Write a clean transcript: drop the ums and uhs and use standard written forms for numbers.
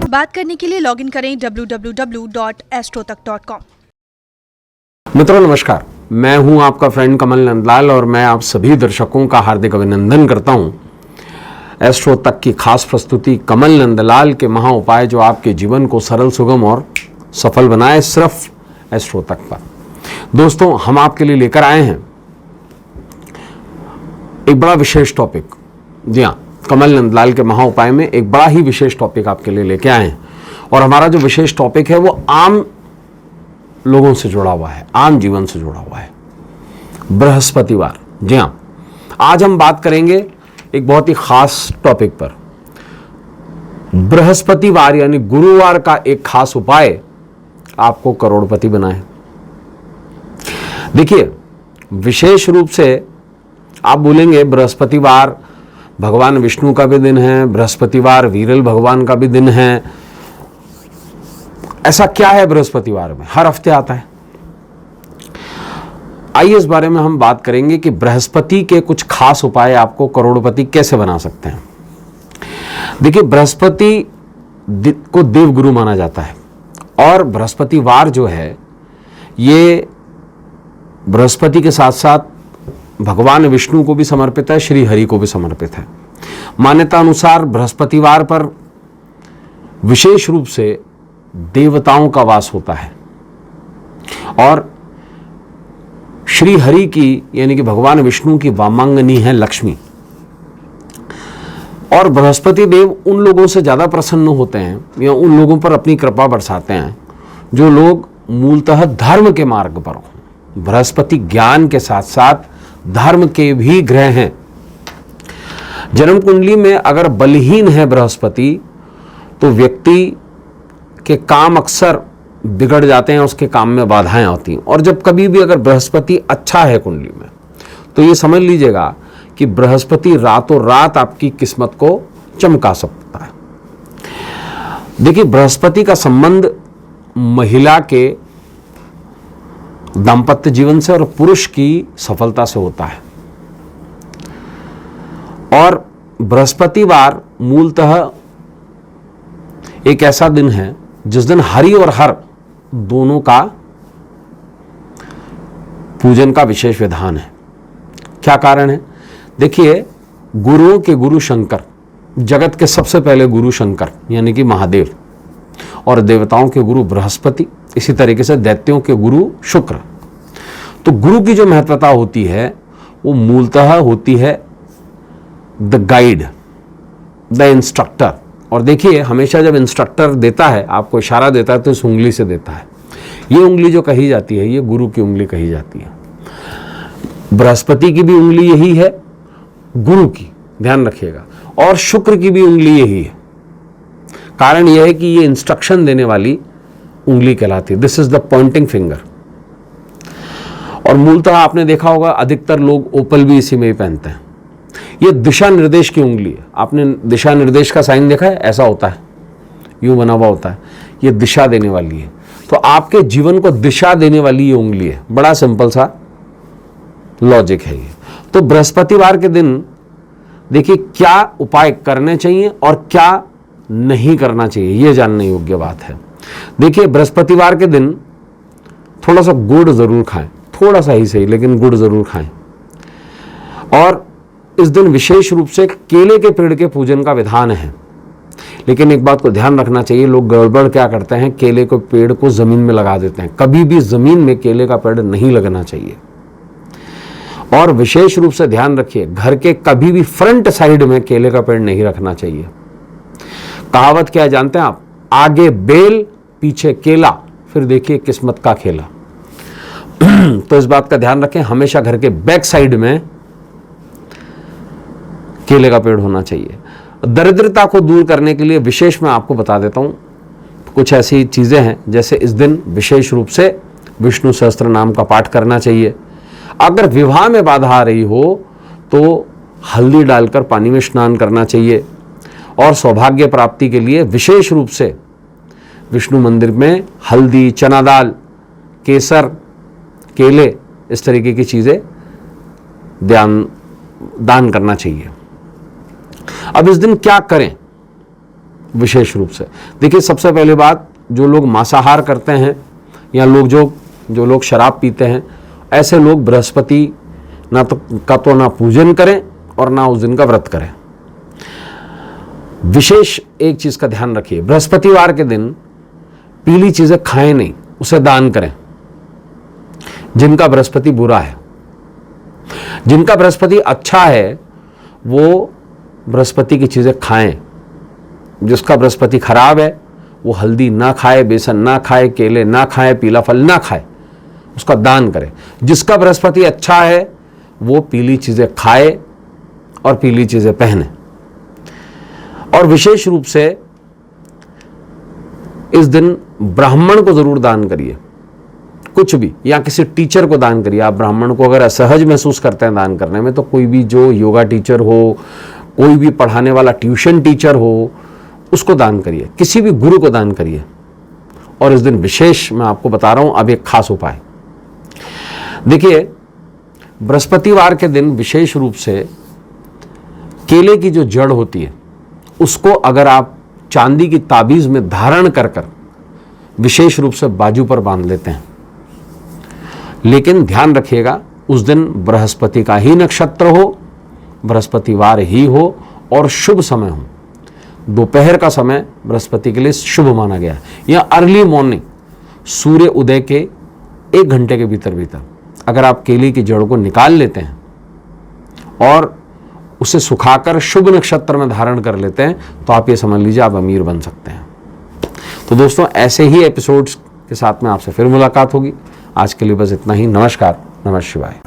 बात करने के लिए लॉगिन करें www.astrotak.com। मित्रों नमस्कार, मैं हूं आपका फ्रेंड कमल नंदलाल और मैं आप सभी दर्शकों का हार्दिक अभिनंदन करता हूं। एस्ट्रो तक की खास प्रस्तुति कमल नंदलाल के महा उपाय जो आपके जीवन को सरल, सुगम और सफल बनाए, सिर्फ एस्ट्रो तक पर। दोस्तों, हम आपके लिए लेकर आए हैं एक बड़ा विशेष टॉपिक। जी हाँ, कमल नंदलाल के महा उपाय में एक बड़ा ही विशेष टॉपिक आपके लिए लेके आए हैं और हमारा जो विशेष टॉपिक है वो आम लोगों से जुड़ा हुआ है, आम जीवन से जुड़ा हुआ है, बृहस्पतिवार। जी हाँ, आज हम बात करेंगे एक बहुत ही खास टॉपिक पर। बृहस्पतिवार यानी गुरुवार का एक खास उपाय आपको करोड़पति बनाए। देखिए, विशेष रूप से आप बोलेंगे बृहस्पतिवार भगवान विष्णु का भी दिन है, बृहस्पतिवार वीरल भगवान का भी दिन है। ऐसा क्या है बृहस्पतिवार में? हर हफ्ते आता है। आइए इस बारे में हम बात करेंगे कि बृहस्पति के कुछ खास उपाय आपको करोड़पति कैसे बना सकते हैं। देखिए, बृहस्पति को देवगुरु माना जाता है और बृहस्पतिवार जो है ये बृहस्पति के साथ साथ भगवान विष्णु को भी समर्पित है, श्री हरि को भी समर्पित है। मान्यता अनुसार बृहस्पतिवार पर विशेष रूप से देवताओं का वास होता है और श्री हरि की यानी कि भगवान विष्णु की वामांगनी है लक्ष्मी। और बृहस्पति देव उन लोगों से ज्यादा प्रसन्न होते हैं या उन लोगों पर अपनी कृपा बरसाते हैं जो लोग मूलतः धर्म के मार्ग पर हों। बृहस्पति ज्ञान के साथ साथ धर्म के भी ग्रह हैं। जन्म कुंडली में अगर बलहीन है बृहस्पति तो व्यक्ति के काम अक्सर बिगड़ जाते हैं, उसके काम में बाधाएं आती हैं। और जब कभी भी अगर बृहस्पति अच्छा है कुंडली में तो ये समझ लीजिएगा कि बृहस्पति रातों रात आपकी किस्मत को चमका सकता है। देखिए, बृहस्पति का संबंध महिला के दाम्पत्य जीवन से और पुरुष की सफलता से होता है। और बृहस्पतिवार मूलतः एक ऐसा दिन है जिस दिन हरि और हर दोनों का पूजन का विशेष विधान है। क्या कारण है? देखिए, गुरुओं के गुरु शंकर, जगत के सबसे पहले गुरु शंकर यानी कि महादेव, और देवताओं के गुरु बृहस्पति, इसी तरीके से दैत्यों के गुरु शुक्र। तो गुरु की जो महत्वता होती है वो मूलतः होती है द गाइड, द इंस्ट्रक्टर। और देखिए, हमेशा जब इंस्ट्रक्टर देता है, आपको इशारा देता है, तो इस उंगली से देता है। ये उंगली जो कही जाती है ये गुरु की उंगली कही जाती है। बृहस्पति की भी उंगली यही है, गुरु की, ध्यान रखिएगा, और शुक्र की भी उंगली यही है। कारण यह है कि ये इंस्ट्रक्शन देने वाली उंगली कहलाती है। This is the Poynting finger. और मूलतः आपने देखा होगा अधिकतर लोग ओपल भी इसी में ही पहनते हैं। ये दिशा निर्देश की उंगली है। आपने दिशा निर्देश का साइन देखा है? ऐसा होता है, यूं बना हुआ होता है। ये दिशा देने वाली है। तो आपके जीवन को दिशा देने वाली ये उंगली है। बड़ा सिंपल सा लॉजिक है ये। तो बृहस्पतिवार के दिन देखिए क्या उपाय करने चाहिए और क्या नहीं करना चाहिए, ये जानने योग्य बात है। देखिए, बृहस्पतिवार के दिन थोड़ा सा गुड़ जरूर खाएं, थोड़ा सा ही सही, लेकिन गुड़ जरूर खाएं। और इस दिन विशेष रूप से केले के पेड़ के पूजन का विधान है। लेकिन एक बात को ध्यान रखना चाहिए, लोग गड़बड़ क्या करते हैं, केले के पेड़ को जमीन में लगा देते हैं। कभी भी जमीन में केले का पेड़ नहीं लगना चाहिए। और विशेष रूप से ध्यान रखिए, घर के कभी भी फ्रंट साइड में केले का पेड़ नहीं रखना चाहिए। कहावत क्या है जानते हैं आप? आगे बेल पीछे केला, फिर देखिए किस्मत का खेला। तो इस बात का ध्यान रखें, हमेशा घर के बैक साइड में केले का पेड़ होना चाहिए। दरिद्रता को दूर करने के लिए विशेष मैं आपको बता देता हूं कुछ ऐसी चीजें हैं, जैसे इस दिन विशेष रूप से विष्णु सहस्त्र नाम का पाठ करना चाहिए। अगर विवाह में बाधा आ रही हो तो हल्दी डालकर पानी में स्नान करना चाहिए। और सौभाग्य प्राप्ति के लिए विशेष रूप से विष्णु मंदिर में हल्दी, चना दाल, केसर, केले, इस तरीके की चीजें दान करना चाहिए। अब इस दिन क्या करें? विशेष रूप से। देखिए, सबसे पहली बात, जो लोग मांसाहार करते हैं या लोग जो लोग शराब पीते हैं, ऐसे लोग बृहस्पति का ना पूजन करें और ना उस दिन का व्रत करें। विशेष एक चीज का ध्यान रखिए, बृहस्पतिवार के दिन पीली चीजें खाएं नहीं, उसे दान करें। जिनका बृहस्पति बुरा है, जिनका बृहस्पति अच्छा है, वो बृहस्पति की चीजें खाएं। जिसका बृहस्पति खराब है, वो हल्दी ना खाए, बेसन ना खाए, केले ना खाए, पीला फल ना खाए, उसका दान करे। जिसका बृहस्पति अच्छा है, वो पीली चीजें खाए और पीली चीजें पहने। और विशेष रूप से इस दिन ब्राह्मण को जरूर दान करिए, कुछ भी, या किसी टीचर को दान करिए। आप ब्राह्मण को अगर असहज महसूस करते हैं दान करने में, तो कोई भी जो योगा टीचर हो, कोई भी पढ़ाने वाला ट्यूशन टीचर हो, उसको दान करिए। किसी भी गुरु को दान करिए। और इस दिन विशेष मैं आपको बता रहा हूं अब एक खास उपाय। देखिए, बृहस्पतिवार के दिन विशेष रूप से केले की जो जड़ होती है, उसको अगर आप चांदी की ताबीज में धारण कर कर विशेष रूप से बाजू पर बांध लेते हैं, लेकिन ध्यान रखिएगा उस दिन बृहस्पति का ही नक्षत्र हो, बृहस्पतिवार ही हो और शुभ समय हो। दोपहर का समय बृहस्पति के लिए शुभ माना गया है, या अर्ली मॉर्निंग सूर्य उदय के 1 घंटे के भीतर अगर आप केले की जड़ को निकाल लेते हैं और उसे सुखाकर शुभ नक्षत्र में धारण कर लेते हैं, तो आप ये समझ लीजिए आप अमीर बन सकते हैं। तो दोस्तों, ऐसे ही एपिसोड्स के साथ में आपसे फिर मुलाकात होगी। आज के लिए बस इतना ही। नमस्कार, नमः शिवाय।